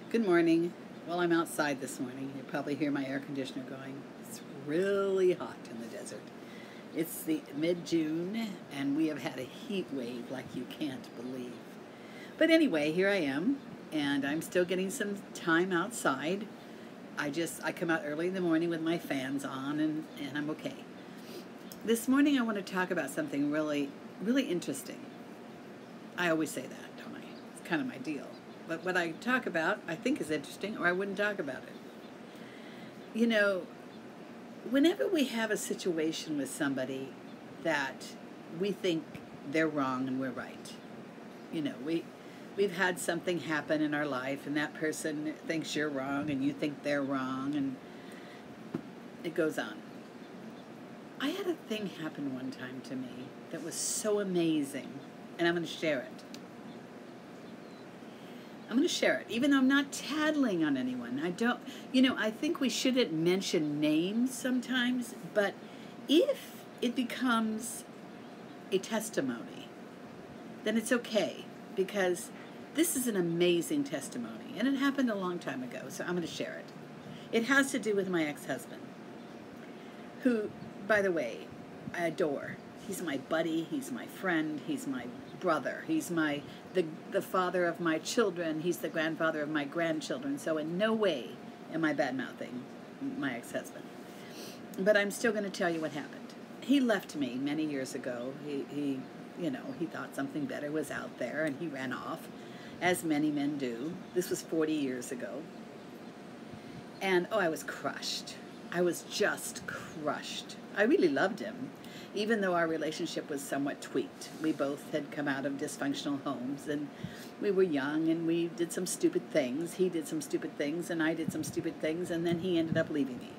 Good morning. Well, I'm outside this morning. You probably hear my air conditioner going. It's really hot in the desert. It's the mid-June, and we have had a heat wave like you can't believe. But anyway, here I am, and I'm still getting some time outside. I come out early in the morning with my fans on, and I'm okay. This morning I want to talk about something really, really interesting. I always say that, don't I? It's kind of my deal. But what I talk about, I think is interesting, or I wouldn't talk about it. You know, whenever we have a situation with somebody that we think they're wrong and we're right, we've had something happen in our life, and that person thinks you're wrong, and you think they're wrong, and it goes on. I had a thing happen one time to me that was so amazing, and I'm going to share it. I'm going to share it, even though I'm not tattling on anyone. I think we shouldn't mention names sometimes, but if it becomes a testimony, then it's okay, because this is an amazing testimony, and it happened a long time ago, so I'm going to share it. It has to do with my ex-husband, who, by the way, I adore. He's my buddy, he's my friend, he's my brother, he's the father of my children, he's the grandfather of my grandchildren, so in no way am I bad-mouthing my ex-husband. But I'm still going to tell you what happened. He left me many years ago. He thought something better was out there, and he ran off, as many men do. This was 40 years ago. And, I was crushed. I was just crushed. I really loved him, even though our relationship was somewhat tweaked. We both had come out of dysfunctional homes, and we were young, and we did some stupid things. He did some stupid things, and I did some stupid things, and then he ended up leaving me.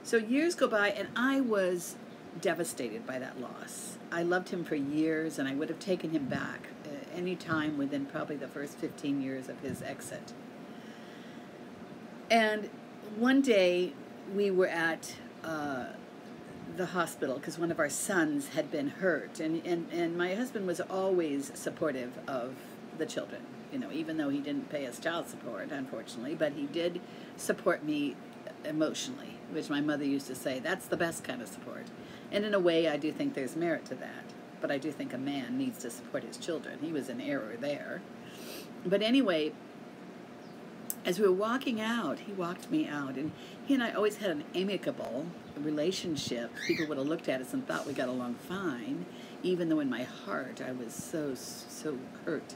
So years go by, and I was devastated by that loss. I loved him for years, and I would have taken him back any time within probably the first 15 years of his exit. And one day we were at the hospital because one of our sons had been hurt, and my husband was always supportive of the children, even though he didn't pay us child support, unfortunately, but he did support me emotionally, which my mother used to say, that's the best kind of support. And in a way, I do think there's merit to that, but I do think a man needs to support his children. He was in error there. But anyway, as we were walking out, he walked me out, and he and I always had an amicable relationship. People would have looked at us and thought we got along fine, even though in my heart I was so hurt.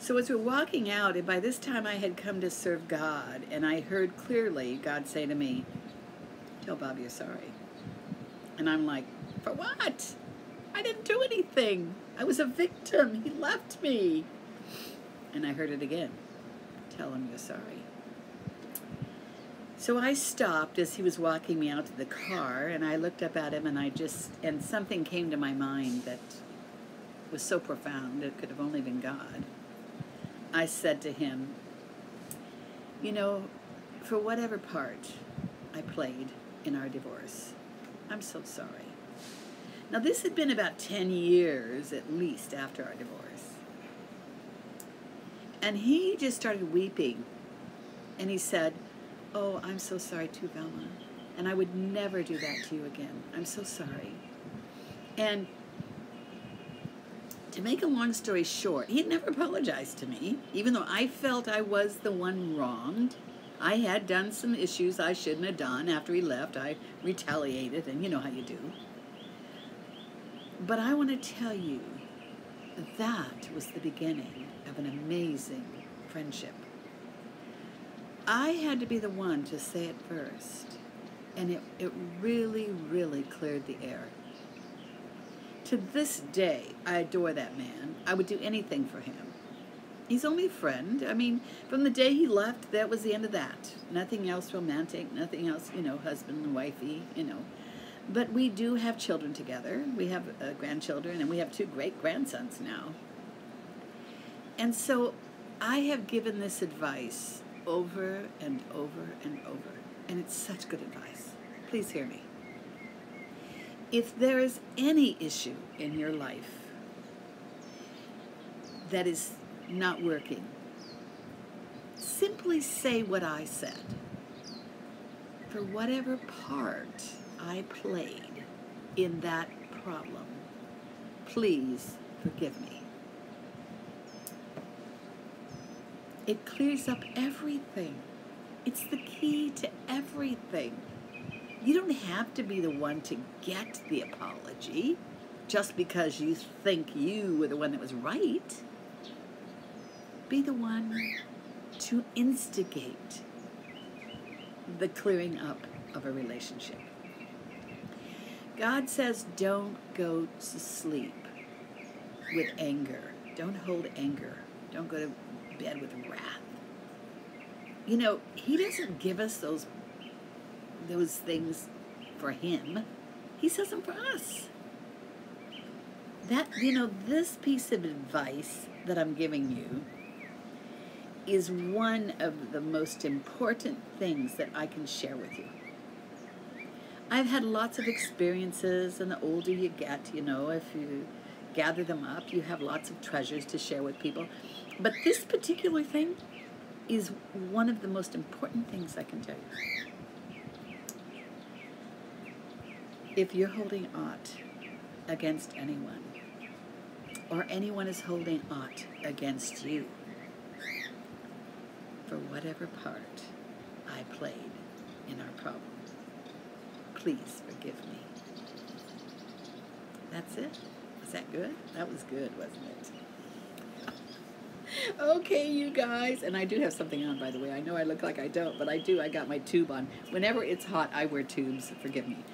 So as we were walking out, and by this time I had come to serve God, and I heard clearly God say to me, tell Bob you're sorry. And I'm like, for what? I didn't do anything. I was a victim. He left me. And I heard it again. Tell him you're sorry. So I stopped as he was walking me out to the car, and I looked up at him, and something came to my mind that was so profound, it could have only been God. I said to him, for whatever part I played in our divorce, I'm so sorry. Now, this had been about 10 years, at least, after our divorce. And he just started weeping, and he said, oh, I'm so sorry too, Velma, and I would never do that to you again. I'm so sorry. And to make a long story short, he had never apologized to me, even though I felt I was the one wronged. I had done some issues I shouldn't have done. After he left, I retaliated, and you know how you do. But I want to tell you, that was the beginning of an amazing friendship. I had to be the one to say it first, and it really, really cleared the air. To this day, I adore that man. I would do anything for him. He's only a friend. I mean, from the day he left, that was the end of that. Nothing else romantic, nothing else, husband and wifey, But we do have children together. We have grandchildren, and we have 2 great-grandsons now. And so I have given this advice over and over and over, and it's such good advice. Please hear me. If there is any issue in your life that is not working, simply say what I said. For whatever part I played in that problem, please forgive me. It clears up everything. It's the key to everything. You don't have to be the one to get the apology just because you think you were the one that was right. Be the one to instigate the clearing up of a relationship. God says don't go to sleep with anger. Don't hold anger. Don't go to bed with wrath. You know, he doesn't give us those things for him. He says them for us. That, you know, this piece of advice that I'm giving you is one of the most important things that I can share with you. I've had lots of experiences, and the older you get, you know, if you gather them up, you have lots of treasures to share with people. But this particular thing is one of the most important things I can tell you. If you're holding aught against anyone, or anyone is holding aught against you, for whatever part I played in our problem, please forgive me. That's it. Was that good? That was good, wasn't it? Okay, you guys. And I do have something on, by the way. I know I look like I don't, but I do. I got my tube on. Whenever it's hot, I wear tubes. Forgive me.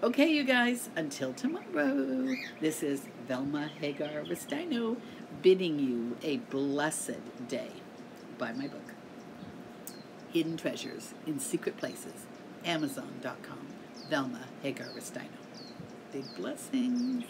Okay, you guys. Until tomorrow. This is Velma Hagar Restaino bidding you a blessed day. Buy my book, Hidden Treasures in Secret Places. Amazon.com. Velma Hagar Restaino. Big blessings.